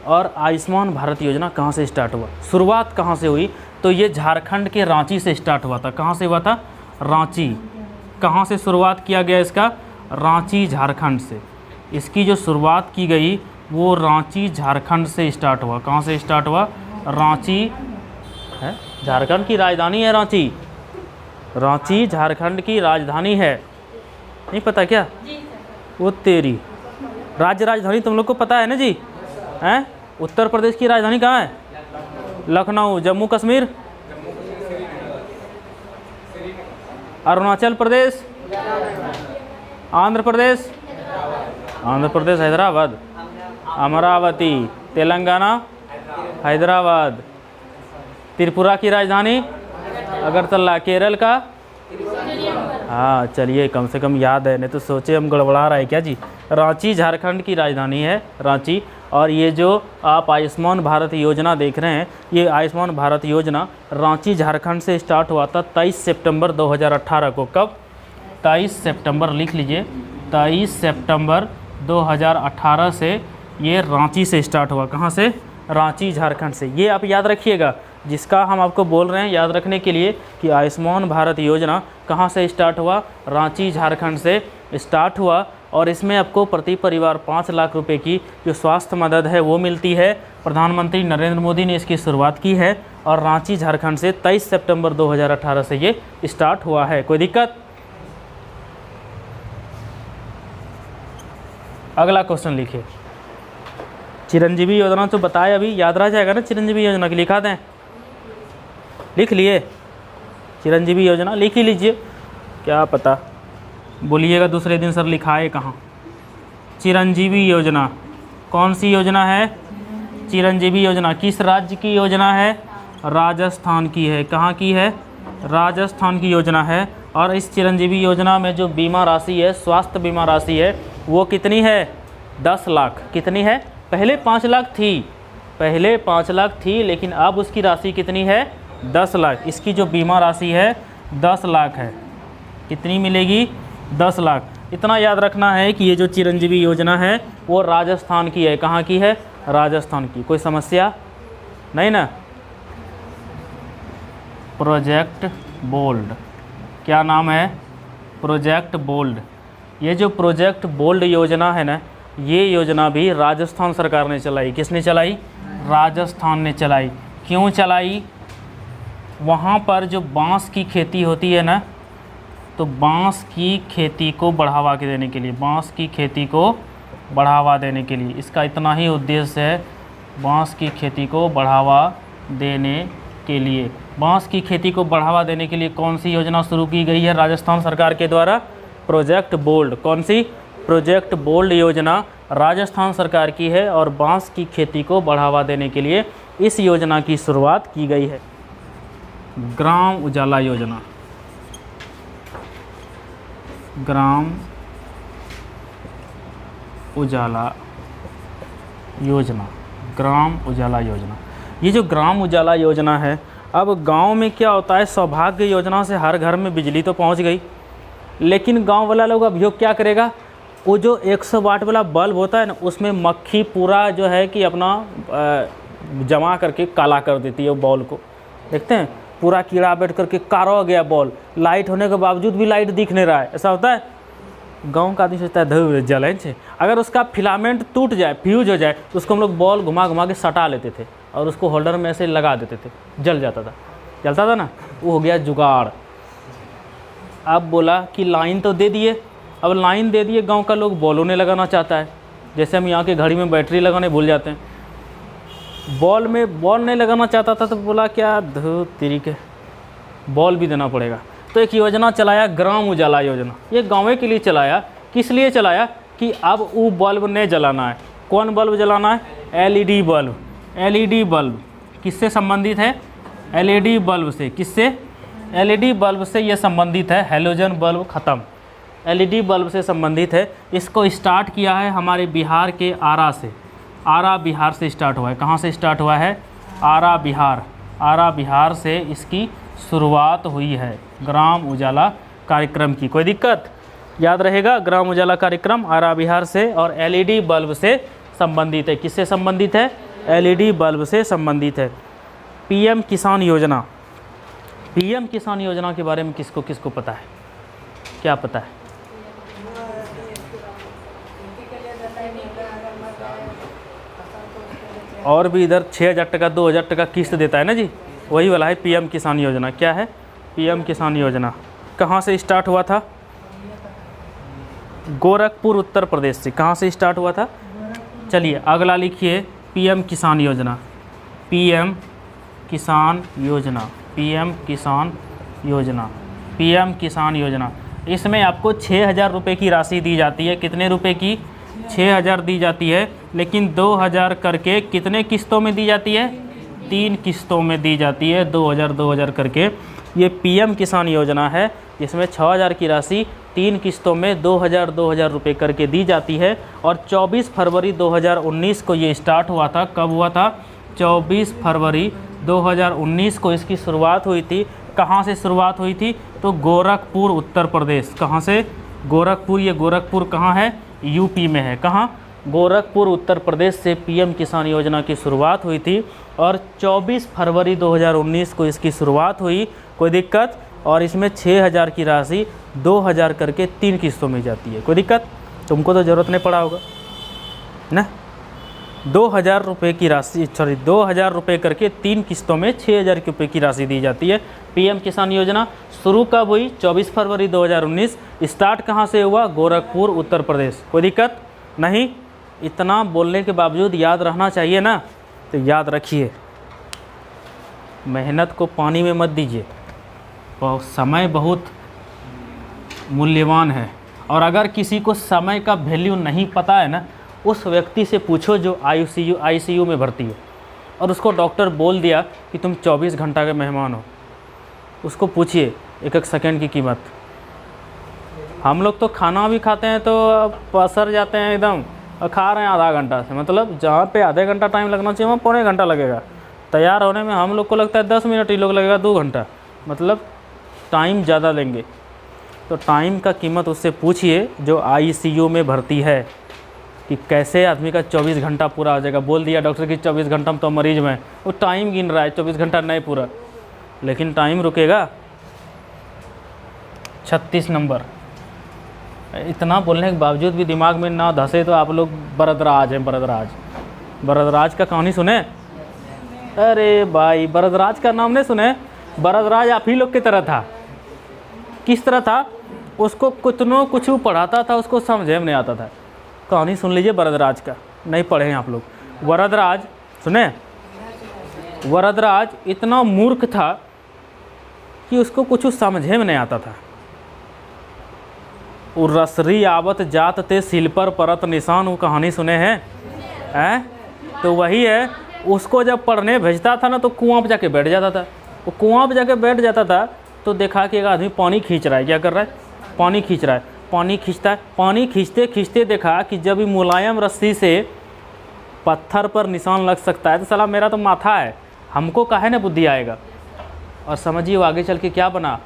और आयुष्मान भारत योजना कहाँ से स्टार्ट हुआ, शुरुआत कहाँ से हुई? तो ये झारखंड के रांची से स्टार्ट हुआ था। कहाँ से हुआ था? रांची। कहाँ से शुरुआत किया गया इसका? रांची, झारखंड से। इसकी जो शुरुआत की गई वो रांची, झारखंड से स्टार्ट हुआ। कहाँ से स्टार्ट हुआ? रांची है, झारखंड की राजधानी है रांची। रांची झारखंड की राजधानी है, नहीं पता क्या? वो तेरी राज्य राजधानी तुम लोग को पता है ना जी? हैं? उत्तर प्रदेश की राजधानी कहाँ है? लखनऊ। जम्मू कश्मीर? अरुणाचल प्रदेश? आंध्र प्रदेश? आंध्र प्रदेश हैदराबाद। अमरावती। तेलंगाना? हैदराबाद। त्रिपुरा की राजधानी? अगरतला। केरल का? हाँ चलिए, कम से कम याद है, नहीं तो सोचे हम गड़बड़ा रहा है क्या जी। रांची झारखंड की राजधानी है, रांची। और ये जो आप आयुष्मान भारत योजना देख रहे हैं, ये आयुष्मान भारत योजना रांची झारखंड से स्टार्ट हुआ था 23 सितंबर 2018 को। कब? 23 सितंबर, लिख लीजिए, 23 सितंबर 2018 से ये रांची से स्टार्ट हुआ। कहाँ से? रांची झारखंड से। ये आप याद रखिएगा, जिसका हम आपको बोल रहे हैं याद रखने के लिए कि आयुष्मान भारत योजना कहाँ से स्टार्ट हुआ? रांची झारखंड से स्टार्ट हुआ। और इसमें आपको प्रति परिवार 5 लाख रुपए की जो स्वास्थ्य मदद है वो मिलती है। प्रधानमंत्री नरेंद्र मोदी ने इसकी शुरुआत की है और रांची झारखंड से 23 सितंबर 2018 से ये स्टार्ट हुआ है। कोई दिक्कत? अगला क्वेश्चन लिखिए, चिरंजीवी योजना तो बताए अभी, याद रह जाएगा ना? चिरंजीवी योजना की लिखा दें, लिख लिए? चिरंजीवी योजना लिख ही लीजिए, क्या पता बोलिएगा दूसरे दिन सर लिखाए कहाँ। चिरंजीवी योजना कौन सी योजना है? चिरंजीवी योजना किस राज्य की योजना है? राजस्थान की है। कहाँ की है? राजस्थान की योजना है। और इस चिरंजीवी योजना में जो बीमा राशि है, स्वास्थ्य बीमा राशि है, वो कितनी है? 10 लाख। कितनी है? पहले 5 लाख थी, पहले 5 लाख थी, लेकिन अब उसकी राशि कितनी है? 10 लाख। इसकी जो बीमा राशि है 10 लाख है। कितनी मिलेगी? 10 लाख। इतना याद रखना है कि ये जो चिरंजीवी योजना है वो राजस्थान की है। कहाँ की है? राजस्थान की। कोई समस्या नहीं ना? प्रोजेक्ट बोल्ड, क्या नाम है? Project bold. ये जो प्रोजेक्ट बोल्ड योजना है ना, ये योजना भी राजस्थान सरकार ने चलाई। किसने चलाई? राजस्थान ने चलाई। क्यों चलाई? वहाँ पर जो बांस की खेती होती है ना, तो बांस की खेती को बढ़ावा देने के लिए, बांस की खेती को बढ़ावा देने के लिए, इसका इतना ही उद्देश्य है, बांस की खेती को बढ़ावा देने के लिए। बांस की खेती को बढ़ावा देने के लिए कौन सी योजना शुरू की गई है राजस्थान सरकार के द्वारा? Project bold. कौन सी? प्रोजेक्ट बोल्ड योजना राजस्थान सरकार की है और बांस की खेती को बढ़ावा देने के लिए इस योजना की शुरुआत की गई है। ग्राम उजाला योजना, ग्राम उजाला योजना, ग्राम उजाला योजना। ये जो ग्राम उजाला योजना है अब गांव में क्या होता है, सौभाग्य योजना से हर घर में बिजली तो पहुंच गई, लेकिन गांव वाला लोग अभियोग क्या करेगा, वो जो 100 वाट वाला बल्ब होता है ना, उसमें मक्खी पूरा जो है कि अपना जमा करके काला कर देती है वो बॉल को। देखते हैं पूरा कीड़ा बैठ करके काला हो गया बॉल, लाइट होने के बावजूद भी लाइट दिख नहीं रहा है, ऐसा होता है। गांव का आदमी सोचता है धुर जले से, अगर उसका फिलामेंट टूट जाए, फ्यूज हो जाए, तो उसको हम लोग बॉल घुमा घुमा के सटा लेते थे और उसको होल्डर में ऐसे लगा देते थे, जल जाता था, जलता था ना, वो हो गया जुगाड़। अब बोला कि लाइन तो दे दिए, अब लाइन दे दिए, गांव का लोग बॉलों ने लगाना चाहता है, जैसे हम यहाँ के घड़ी में बैटरी लगाने भूल जाते हैं, बॉल में बॉल नहीं लगाना चाहता था, तो बोला क्या धूप तेरी के बॉल भी देना पड़ेगा। तो एक योजना चलाया, ग्राम उजाला योजना, ये गाँव के लिए चलाया। किस लिए चलाया कि अब वो बल्ब नहीं जलाना है। कौन बल्ब जलाना है? LED bulb. एलईडी बल्ब किससे संबंधित है? एलईडी बल्ब से। किससे? एलईडी बल्ब से ये संबंधित है, हैलोजन बल्ब ख़त्म, एलईडी बल्ब से संबंधित है। इसको स्टार्ट किया है हमारे बिहार के आरा से, आरा बिहार से स्टार्ट हुआ है। कहाँ से स्टार्ट हुआ है? आरा बिहार। आरा बिहार से इसकी शुरुआत हुई है ग्राम उजाला कार्यक्रम की। कोई दिक्कत? याद रहेगा, ग्राम उजाला कार्यक्रम आरा बिहार से और एलईडी बल्ब से संबंधित है। किससे संबंधित है? एलईडी बल्ब से संबंधित है। पीएम किसान योजना, पीएम किसान योजना के बारे में किसको किसको पता है? क्या पता है? और भी इधर 6,000 टका 2,000 टका किस्त देता है ना जी, वही वाला है पीएम किसान योजना। क्या है पीएम किसान योजना? कहाँ से स्टार्ट हुआ था? गोरखपुर उत्तर प्रदेश से। कहाँ से स्टार्ट हुआ था? चलिए अगला लिखिए, पीएम किसान योजना। पीएम किसान योजना, पीएम किसान योजना, पीएम किसान योजना। इसमें आपको 6,000 रुपये की राशि दी जाती है। कितने रुपए की? 6,000 दी जाती है, लेकिन 2,000 करके कितने किस्तों में दी जाती है? 3 किस्तों में दी जाती है, 2,000 करके। ये पीएम किसान योजना है, जिसमें 6,000 की राशि 3 किस्तों में 2,000 रुपये करके दी जाती है। और 24 फरवरी 2019 को ये स्टार्ट हुआ था। कब हुआ था? 24 फरवरी 2019 को इसकी शुरुआत हुई थी। कहाँ से शुरुआत हुई थी? तो गोरखपुर उत्तर प्रदेश। कहाँ से? गोरखपुर। ये गोरखपुर कहाँ है? यूपी में है। कहाँ? गोरखपुर उत्तर प्रदेश से पीएम किसान योजना की शुरुआत हुई थी और 24 फरवरी 2019 को इसकी शुरुआत हुई। कोई दिक्कत? और इसमें 6,000 की राशि 2,000 करके 3 किस्तों में जाती है। कोई दिक्कत? तुमको तो ज़रूरत नहीं पड़ा होगा ना। 2,000 रुपये की राशि, 2,000 रुपये करके 3 किस्तों में 6,000 रुपये की राशि दी जाती है। पीएम किसान योजना शुरू कब हुई? 24 फरवरी 2019। स्टार्ट कहाँ से हुआ? गोरखपुर उत्तर प्रदेश। कोई दिक्कत नहीं? इतना बोलने के बावजूद याद रहना चाहिए ना, तो याद रखिए। मेहनत को पानी में मत दीजिए, समय बहुत मूल्यवान है। और अगर किसी को समय का वैल्यू नहीं पता है ना, उस व्यक्ति से पूछो जो आईसीयू में भर्ती है और उसको डॉक्टर बोल दिया कि तुम 24 घंटा के मेहमान हो। उसको पूछिए एक एक सेकंड की कीमत। हम लोग तो खाना भी खाते हैं तो पसर जाते हैं एकदम, और खा रहे हैं आधा घंटा से, मतलब जहाँ पे आधे घंटा टाइम लगना चाहिए वहाँ पौने घंटा लगेगा। तैयार होने में हम लोग को लगता है 10 मिनट, ये लोग लगेगा 2 घंटा, मतलब टाइम ज़्यादा लेंगे। तो टाइम का कीमत उससे पूछिए जो आईसीयू में भर्ती है कि कैसे आदमी का 24 घंटा पूरा हो जाएगा। बोल दिया डॉक्टर कि 24 घंटा में तो मरीज में, वो टाइम गिन रहा है, 24 घंटा नहीं पूरा, लेकिन टाइम रुकेगा। 36 नंबर। इतना बोलने के बावजूद भी दिमाग में ना धंसे तो आप लोग बरदराज हैं। बरदराज का कहानी सुने? अरे भाई, बरदराज का नाम नहीं सुने? बरदराज आप ही लोग की तरह था। किस तरह था? उसको कितनों कुछ पढ़ाता था, उसको समझे में नहीं आता था। कहानी सुन लीजिए बरदराज का, नहीं पढ़े हैं आप लोग। वरदराज सुने? वरदराज इतना मूर्ख था कि उसको कुछ समझे में नहीं आता था। रसरी आवत जात ते सिल पर परत निशान, वो कहानी सुने हैं? तो वही है। उसको जब पढ़ने भेजता था ना, तो कुआं पे जाके बैठ जाता था। वो कुआं पे जाके बैठ जाता था तो देखा कि एक आदमी पानी खींच रहा है। क्या कर रहा है? पानी खींच रहा है। पानी खींचता है। पानी खींचते खींचते देखा कि जब मुलायम रस्सी से पत्थर पर निशान लग सकता है तो साला मेरा तो माथा है, हमको काहे ना बुद्धि आएगा। और समझिए वो आगे चल के क्या बना,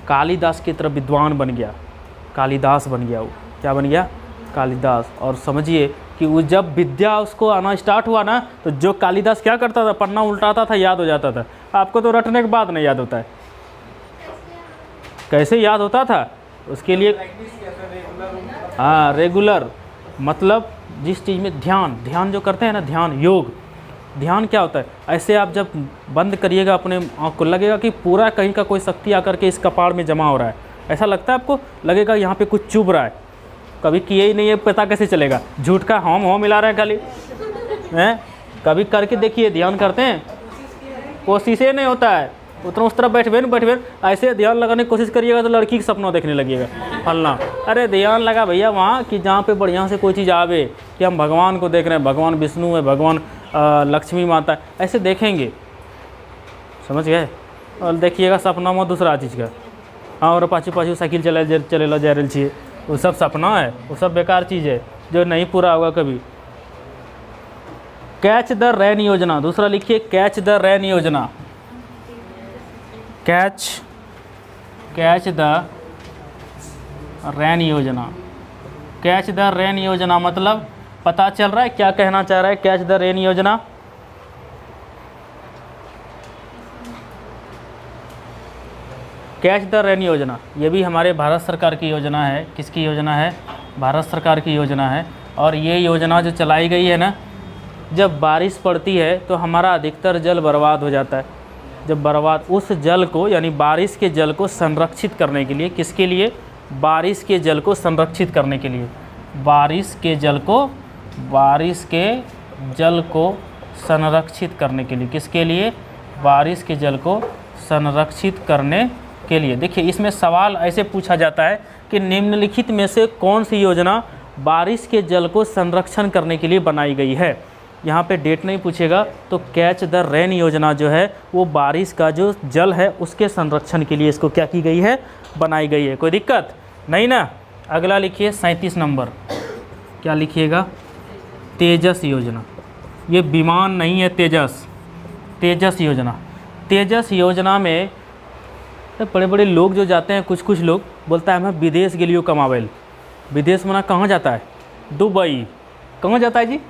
कालिदास की तरह विद्वान बन गया, कालिदास बन गया वो, क्या बन गया, कालिदास। और समझिए कि वो जब विद्या उसको आना स्टार्ट हुआ ना, तो जो कालिदास क्या करता था, पन्ना उल्टाता था, याद हो जाता था। आपको तो रटने के बाद नहीं याद होता है, कैसे याद होता था उसके लिए, हाँ रेगुलर, मतलब जिस चीज़ में ध्यान, ध्यान जो करते हैं ना, ध्यान, योग, ध्यान क्या होता है, ऐसे आप जब बंद करिएगा अपने आँख को, लगेगा कि पूरा कहीं का कोई शक्ति आकर के इस कपाड़ में जमा हो रहा है, ऐसा लगता है आपको, लगेगा यहाँ पे कुछ चुभ रहा है, कभी किए ही नहीं है, पता कैसे चलेगा, झूठ का होम मिला रहे हैं खाली हैं। कभी करके देखिए, ध्यान करते हैं, कोशिश ही नहीं होता है, उतना उस तरफ बैठे ऐसे ध्यान लगाने की कोशिश करिएगा तो लड़की का सपना देखने लगिएगा फलना। अरे ध्यान लगा भैया वहाँ कि जहाँ पे बढ़िया से कोई चीज़ आवे, कि हम भगवान को देख रहे हैं, भगवान विष्णु है, भगवान लक्ष्मी माता है, ऐसे देखेंगे, समझ गए। और देखिएगा सपना में दूसरा चीज़ का, हाँ और पाछू पाछू साइकिल चले जा रही चाहिए, वो सब सपना है, वो सब बेकार चीज़ है जो नहीं पूरा होगा कभी। कैच द रेन योजना, दूसरा लिखिए कैच द रेन योजना, कैच द रेन योजना, कैच द रेन योजना मतलब पता चल रहा है क्या कहना चाह रहा है कैच द रेन योजना। कैच द रेन योजना ये भी हमारे भारत सरकार की योजना है। किसकी योजना है? भारत सरकार की योजना है। और ये योजना जो चलाई गई है ना, जब बारिश पड़ती है तो हमारा अधिकतर जल बर्बाद हो जाता है। जब बर्बाद, उस जल को यानी बारिश के जल को संरक्षित करने के लिए, किसके लिए? बारिश के जल को संरक्षित करने के लिए, बारिश के जल को संरक्षित करने के लिए, किसके लिए? बारिश के जल को संरक्षित करने के लिए। देखिए इसमें सवाल ऐसे पूछा जाता है कि निम्नलिखित में से कौन सी योजना बारिश के जल को संरक्षण करने के लिए बनाई गई है। यहाँ पे डेट नहीं पूछेगा, तो कैच द रेन योजना जो है वो बारिश का जो जल है उसके संरक्षण के लिए इसको क्या की गई है? बनाई गई है। कोई दिक्कत नहीं ना? अगला लिखिए 37 नंबर, क्या लिखिएगा? तेजस योजना। ये विमान नहीं है, तेजस योजना। तेजस योजना में बड़े बड़े लोग जो जाते हैं, कुछ लोग बोलता है मैं विदेश के लिए कमावेल। विदेश मना कहाँ जाता है? दुबई। कहाँ जाता है जी?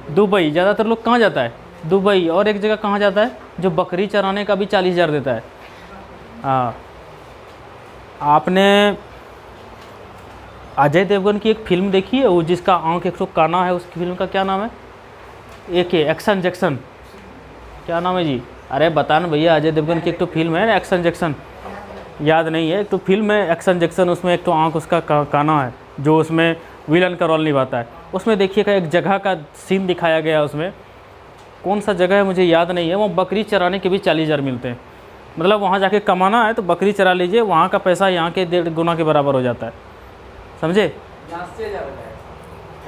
दुबई। ज़्यादातर लोग कहाँ जाता है? दुबई। और एक जगह कहाँ जाता है? जो बकरी चराने का भी 40,000 देता है। हाँ, आपने अजय देवगन की एक फिल्म देखी है, वो जिसका आँख एक तो काना है, उस फिल्म का क्या नाम है? Action Jackson. क्या नाम है जी? अरे बता ना भैया, अजय देवगन की एक तो फिल्म है ना एक्शन जैक्सन, याद नहीं है। एक तो फिल्म है एक्शन जैक्सन, उसमें एक तो आँख उसका काना है, जो उसमें विलन का रोल निभाता है। उसमें देखिएगा एक जगह का सीन दिखाया गया, उसमें कौन सा जगह है मुझे याद नहीं है, वो बकरी चराने के भी 40,000 मिलते हैं। मतलब वहाँ जाके कमाना है तो बकरी चरा लीजिए, वहाँ का पैसा यहाँ के 1.5 गुना के बराबर हो जाता है, समझे?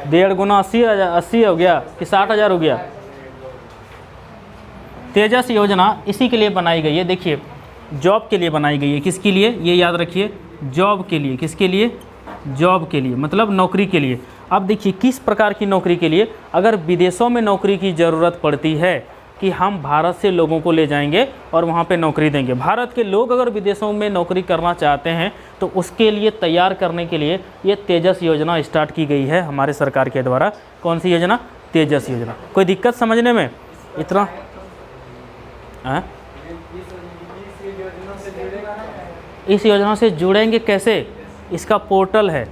1.5 गुना 80 हो गया कि 60,000 हो गया। तेजस योजना इसी के लिए बनाई गई है। देखिए जॉब के लिए बनाई गई है। किसके लिए? ये याद रखिए, जॉब के लिए। किसके लिए? जॉब के लिए, मतलब नौकरी के लिए। अब देखिए किस प्रकार की नौकरी के लिए। अगर विदेशों में नौकरी की ज़रूरत पड़ती है कि हम भारत से लोगों को ले जाएंगे और वहाँ पे नौकरी देंगे, भारत के लोग अगर विदेशों में नौकरी करना चाहते हैं तो उसके लिए तैयार करने के लिए ये तेजस योजना स्टार्ट की गई है हमारे सरकार के द्वारा। कौन सी योजना? तेजस योजना। कोई दिक्कत समझने में? इतना इस योजना से जुड़ेंगे कैसे? इसका पोर्टल है,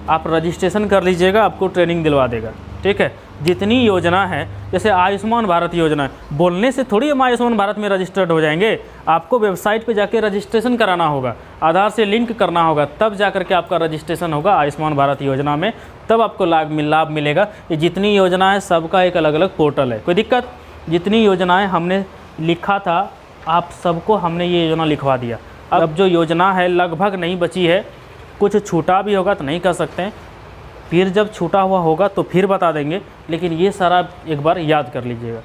आप रजिस्ट्रेशन कर लीजिएगा, आपको ट्रेनिंग दिलवा देगा। ठीक है, जितनी योजना है, जैसे आयुष्मान भारत योजना है, बोलने से थोड़ी हम आयुष्मान भारत में रजिस्टर्ड हो जाएंगे। आपको वेबसाइट पे जाके रजिस्ट्रेशन कराना होगा, आधार से लिंक करना होगा, तब जा करके आपका रजिस्ट्रेशन होगा आयुष्मान भारत योजना में, तब आपको लाभ मिलेगा। ये जितनी योजना है सबका एक अलग अलग पोर्टल है। कोई दिक्कत? जितनी योजनाएँ हमने लिखा था आप सबको हमने ये योजना लिखवा दिया। अब जो योजना है लगभग नहीं बची है, कुछ छूटा भी होगा तो नहीं कर सकते हैं, फिर जब छूटा हुआ होगा तो फिर बता देंगे, लेकिन ये सारा एक बार याद कर लीजिएगा।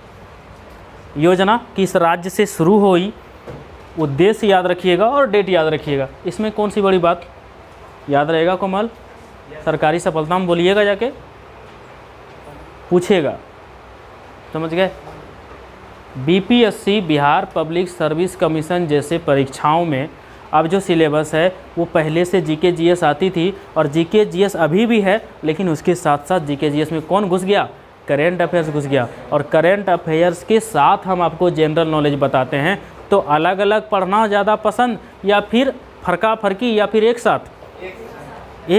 योजना किस राज्य से शुरू हुई, उद्देश्य याद रखिएगा और डेट याद रखिएगा। इसमें कौन सी बड़ी बात याद रहेगा? कोमल, सरकारी सफलता में बोलिएगा, जाके पूछेगा, समझ गए? BPSC Bihar public service commission जैसे परीक्षाओं में अब जो सिलेबस है वो पहले से जीके जीएस आती थी और जीके जीएस अभी भी है, लेकिन उसके साथ साथ जीके जीएस में कौन घुस गया? करेंट अफेयर्स घुस गया। और करेंट अफेयर्स के साथ हम आपको जनरल नॉलेज बताते हैं। तो अलग अलग पढ़ना ज़्यादा पसंद या फिर फरका फरकी या फिर एक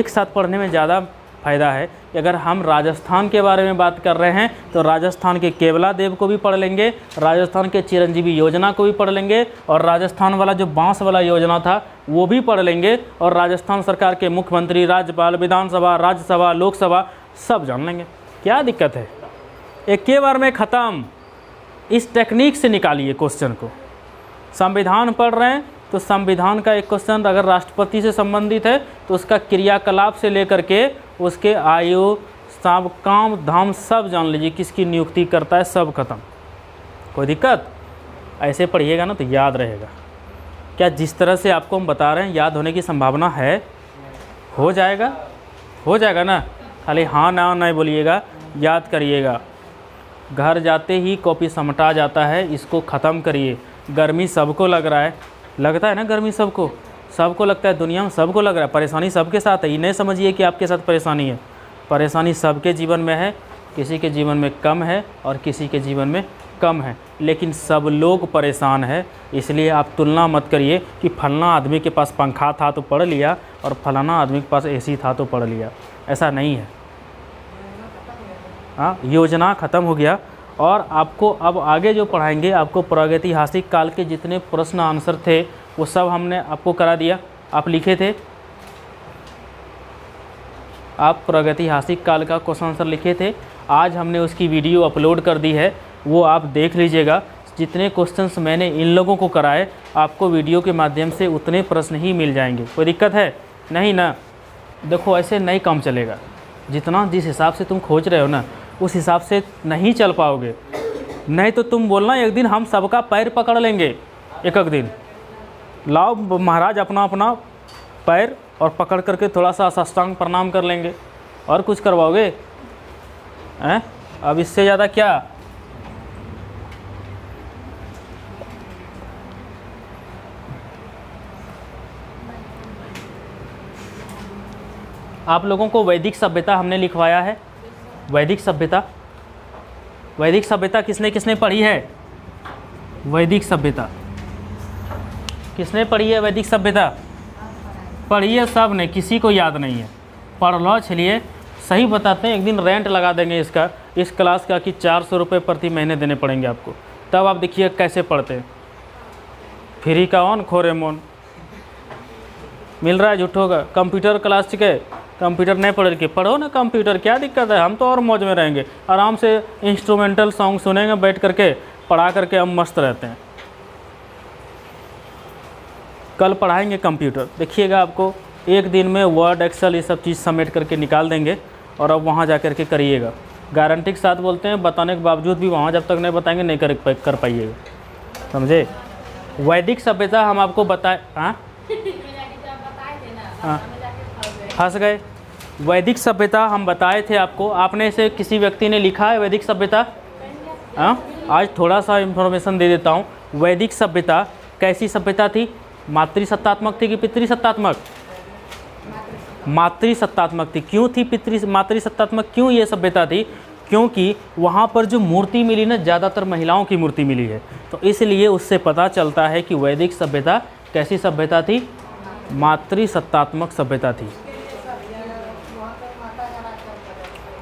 साथ पढ़ने में ज़्यादा फ़ायदा है? अगर हम राजस्थान के बारे में बात कर रहे हैं तो राजस्थान के केवला देव को भी पढ़ लेंगे, राजस्थान के चिरंजीवी योजना को भी पढ़ लेंगे, और राजस्थान वाला जो बांस वाला योजना था वो भी पढ़ लेंगे, और राजस्थान सरकार के मुख्यमंत्री, राज्यपाल, विधानसभा, राज्यसभा, लोकसभा सब जान लेंगे। क्या दिक्कत है? एक के बार में ख़त्म। इस टेक्निक से निकालिए क्वेश्चन को। संविधान पढ़ रहे हैं तो संविधान का एक क्वेश्चन अगर राष्ट्रपति से संबंधित है तो उसका क्रियाकलाप से लेकर के उसके आयु, सब काम धाम सब जान लीजिए, किसकी नियुक्ति करता है, सब खत्म। कोई दिक्कत? ऐसे पढ़िएगा ना तो याद रहेगा। क्या जिस तरह से आपको हम बता रहे हैं याद होने की संभावना है? हो जाएगा ना? खाली हाँ ना नहीं बोलिएगा, याद करिएगा। घर जाते ही कॉपी समटा जाता है, इसको ख़त्म करिए। गर्मी सबको लग रहा है, लगता है ना गर्मी सबको लगता है, दुनिया में सबको लग रहा है। परेशानी सबके साथ है, ये नहीं समझिए कि आपके साथ परेशानी है। परेशानी सबके जीवन में है, किसी के जीवन में कम है और किसी के जीवन में कम है, लेकिन सब लोग परेशान है। इसलिए आप तुलना मत करिए कि फलाना आदमी के पास पंखा था तो पढ़ लिया और फलाना आदमी के पास एसी था तो पढ़ लिया। ऐसा नहीं है। हाँ, योजना ख़त्म हो गया। और आपको अब आगे जो पढ़ाएंगे, आपको प्रागैतिहासिक काल के जितने प्रश्न आंसर थे वो सब हमने आपको करा दिया। आप लिखे थे, आप प्रागैतिहासिक काल का क्वेश्चन आंसर लिखे थे। आज हमने उसकी वीडियो अपलोड कर दी है, वो आप देख लीजिएगा। जितने क्वेश्चंस मैंने इन लोगों को कराए, आपको वीडियो के माध्यम से उतने प्रश्न ही मिल जाएंगे। कोई दिक्कत है? नहीं ना? देखो, ऐसे नहीं काम चलेगा। जितना जिस हिसाब से तुम खोज रहे हो ना, उस हिसाब से नहीं चल पाओगे। नहीं तो तुम बोलना एक दिन हम सबका पैर पकड़ लेंगे। एक दिन लाओ महाराज अपना अपना पैर और पकड़ करके थोड़ा सा साष्टांग प्रणाम कर लेंगे, और कुछ करवाओगे? हैं? अब इससे ज़्यादा क्या? आप लोगों को वैदिक सभ्यता हमने लिखवाया है। वैदिक सभ्यता किसने पढ़ी है? वैदिक सभ्यता किसने पढ़ी है? वैदिक सभ्यता पढ़ी है सब ने, किसी को याद नहीं है। पढ़ लो। चलिए सही बताते हैं, एक दिन रेंट लगा देंगे इसका, इस क्लास का, कि 400 रुपये प्रति महीने देने पड़ेंगे आपको। तब आप देखिए कैसे पढ़ते हैं। फ्री का ऑन, खोरे मोन मिल रहा है झूठों का। कंप्यूटर क्लास के कंप्यूटर नहीं पढ़ के पढ़ो ना कंप्यूटर, क्या दिक्कत है? हम तो और मौज में रहेंगे, आराम से इंस्ट्रूमेंटल सॉन्ग सुनेंगे बैठ करके, पढ़ा करके हम मस्त रहते हैं। कल पढ़ाएंगे कंप्यूटर, देखिएगा आपको एक दिन में वर्ड, एक्सेल ये सब चीज़ समेट करके निकाल देंगे, और अब वहाँ जा कर के करिएगा। गारंटी के साथ बोलते हैं, बताने के बावजूद भी वहाँ जब तक नहीं बताएंगे नहीं कर पाइएगा। समझे? वैदिक सभ्यता हम आपको बताए। हाँ, फंस गए। वैदिक सभ्यता हम बताए थे आपको, आपने इसे किसी व्यक्ति ने लिखा है वैदिक सभ्यता? हाँ, आज थोड़ा सा इन्फॉर्मेशन दे देता हूँ। वैदिक सभ्यता कैसी सभ्यता थी? मातृसत्तात्मक थी कि पितृसत्तात्मक? मातृसत्तात्मक थी। क्यों थी मातृसत्तात्मक? क्यों ये सभ्यता थी? क्योंकि वहाँ पर जो मूर्ति मिली ना, ज़्यादातर महिलाओं की मूर्ति मिली है, तो इसलिए उससे पता चलता है कि वैदिक सभ्यता कैसी सभ्यता थी? मातृसत्तात्मक सभ्यता थी।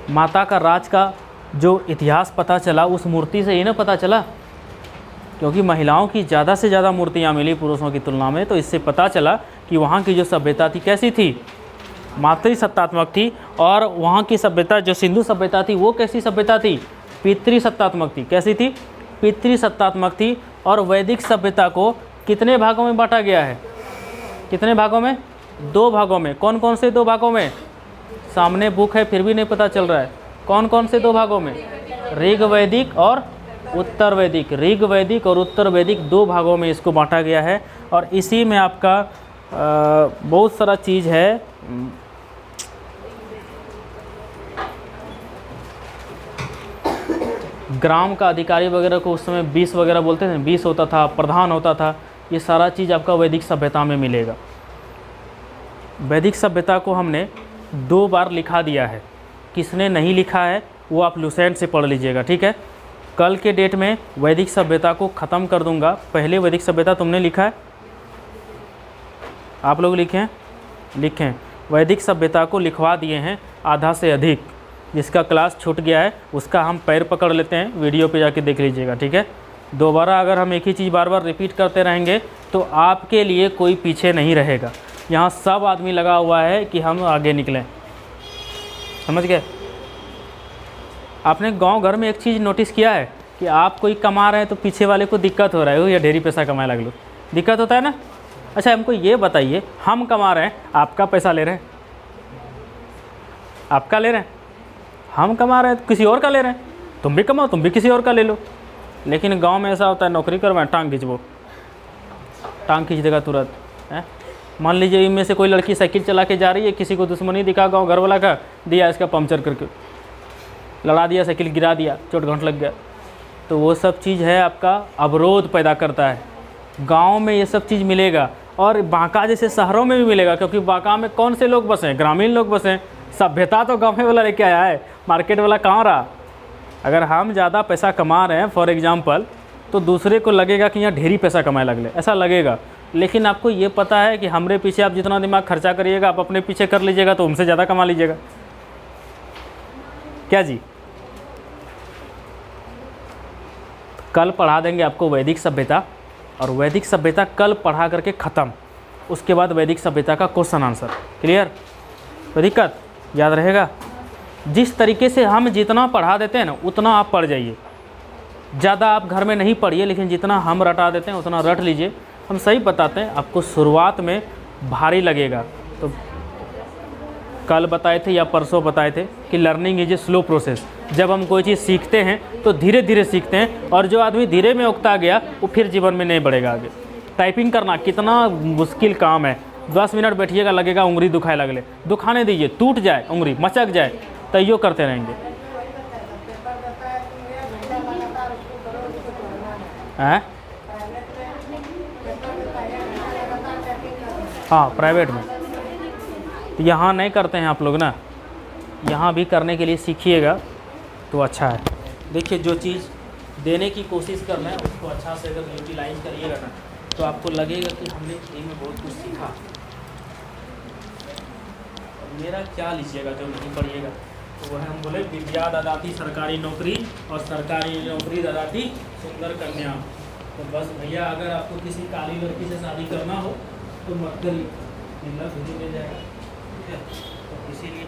माता का राज का जो इतिहास पता चला उस मूर्ति से ही ना पता चला, क्योंकि महिलाओं की ज़्यादा से ज़्यादा मूर्तियाँ मिली पुरुषों की तुलना में, तो इससे पता चला कि वहाँ की जो सभ्यता थी कैसी थी? मातृसत्तात्मक थी। और वहाँ की सभ्यता जो सिंधु सभ्यता थी वो कैसी सभ्यता थी? पितृसत्तात्मक थी। कैसी थी? पितृसत्तात्मक थी। और वैदिक सभ्यता को कितने भागों में बांटा गया है? कितने भागों में? 2 भागों में। कौन कौन से 2 भागों में? सामने बुक है फिर भी नहीं पता चल रहा है। कौन कौन से 2 भागों में? ऋग वैदिक और उत्तर वैदिक। ऋग वैदिक और उत्तर वैदिक 2 भागों में इसको बांटा गया है। और इसी में आपका बहुत सारा चीज़ है। ग्राम का अधिकारी वगैरह को उस समय 20 वगैरह बोलते थे, 20 होता था, प्रधान होता था। ये सारा चीज़ आपका वैदिक सभ्यता में मिलेगा। वैदिक सभ्यता को हमने 2 बार लिखा दिया है। किसने नहीं लिखा है वो आप लुसेंट से पढ़ लीजिएगा, ठीक है। कल के डेट में वैदिक सभ्यता को ख़त्म कर दूंगा। पहले वैदिक सभ्यता तुमने लिखा है, आप लोग लिखे हैं? लिखें। वैदिक सभ्यता को लिखवा दिए हैं आधा से अधिक। जिसका क्लास छूट गया है उसका हम पैर पकड़ लेते हैं, वीडियो पे जाके देख लीजिएगा, ठीक है। दोबारा अगर हम एक ही चीज़ बार बार रिपीट करते रहेंगे तो आपके लिए कोई पीछे नहीं रहेगा। यहाँ सब आदमी लगा हुआ है कि हम आगे निकलें, समझ गए। आपने गांव घर में एक चीज़ नोटिस किया है कि आप कोई कमा रहे हैं तो पीछे वाले को दिक्कत हो रहा है, या ढेरी पैसा कमाए लग लो, दिक्कत होता है ना। अच्छा हमको ये बताइए, हम कमा रहे हैं, आपका पैसा ले रहे हैं, आपका ले रहे हैं, हम कमा रहे हैं तो किसी और का ले रहे हैं। तुम भी कमाओ, तुम भी किसी और का ले लो। लेकिन गांव में ऐसा होता है, नौकरी करवाएं, टांग खींचो, टांग खींच देगा तुरंत है। मान लीजिए इनमें से कोई लड़की साइकिल चला के जा रही है, किसी को दुश्मनी दिखा गाँव घर वाला का, दिया इसका पंक्चर करके, लड़ा दिया, साइकिल गिरा दिया, चोट घाट लग गया। तो वो सब चीज़ है आपका अवरोध पैदा करता है। गांव में ये सब चीज़ मिलेगा और बांका जैसे शहरों में भी मिलेगा, क्योंकि बांका में कौन से लोग बसे हैं? ग्रामीण लोग बसे हैं। सभ्यता तो गाँव वाला लेके आया है, मार्केट वाला कहाँ रहा। अगर हम ज़्यादा पैसा कमा रहे हैं फॉर एग्जांपल, तो दूसरे को लगेगा कि यहाँ ढेरी पैसा कमाए लगले, ऐसा लगेगा। लेकिन आपको ये पता है कि हमरे पीछे आप जितना दिमाग खर्चा करिएगा, आप अपने पीछे कर लीजिएगा तो उनसे ज़्यादा कमा लीजिएगा, क्या जी। कल पढ़ा देंगे आपको वैदिक सभ्यता, और वैदिक सभ्यता कल पढ़ा करके ख़त्म। उसके बाद वैदिक सभ्यता का क्वेश्चन आंसर, क्लियर। कोई दिक्कत, याद रहेगा। जिस तरीके से हम जितना पढ़ा देते हैं ना उतना आप पढ़ जाइए। ज़्यादा आप घर में नहीं पढ़िए, लेकिन जितना हम रटा देते हैं उतना रट लीजिए। हम सही बताते हैं, आपको शुरुआत में भारी लगेगा। तो कल बताए थे या परसों बताए थे कि learning is a slow process. जब हम कोई चीज़ सीखते हैं तो धीरे धीरे सीखते हैं, और जो आदमी धीरे में उकता गया वो फिर जीवन में नहीं बढ़ेगा आगे। टाइपिंग करना कितना मुश्किल काम है। 10 मिनट बैठिएगा, लगेगा उंगली दुखाए लगले, दुखाने दीजिए, टूट जाए उंगली, मचक जाए, तैयो करते रहेंगे। हैं? हाँ, प्राइवेट में। यहाँ नहीं करते हैं आप लोग ना, यहाँ भी करने के लिए सीखिएगा तो अच्छा है। देखिए, जो चीज़ देने की कोशिश करना है उसको अच्छा से अगर यूटिलाइज करिएगा ना, तो आपको लगेगा कि हमने फ्री में बहुत कुछ सीखा। मेरा क्या लीजिएगा जो नहीं पढ़िएगा, तो वह हम बोले विद्या ददाती सरकारी नौकरी, और सरकारी नौकरी ददाती सुंदर कन्या। तो बस भैया, अगर आपको किसी काली लड़की से शादी करना हो तो मत करिए, मिल जाएगा, ठीक है। तो इसीलिए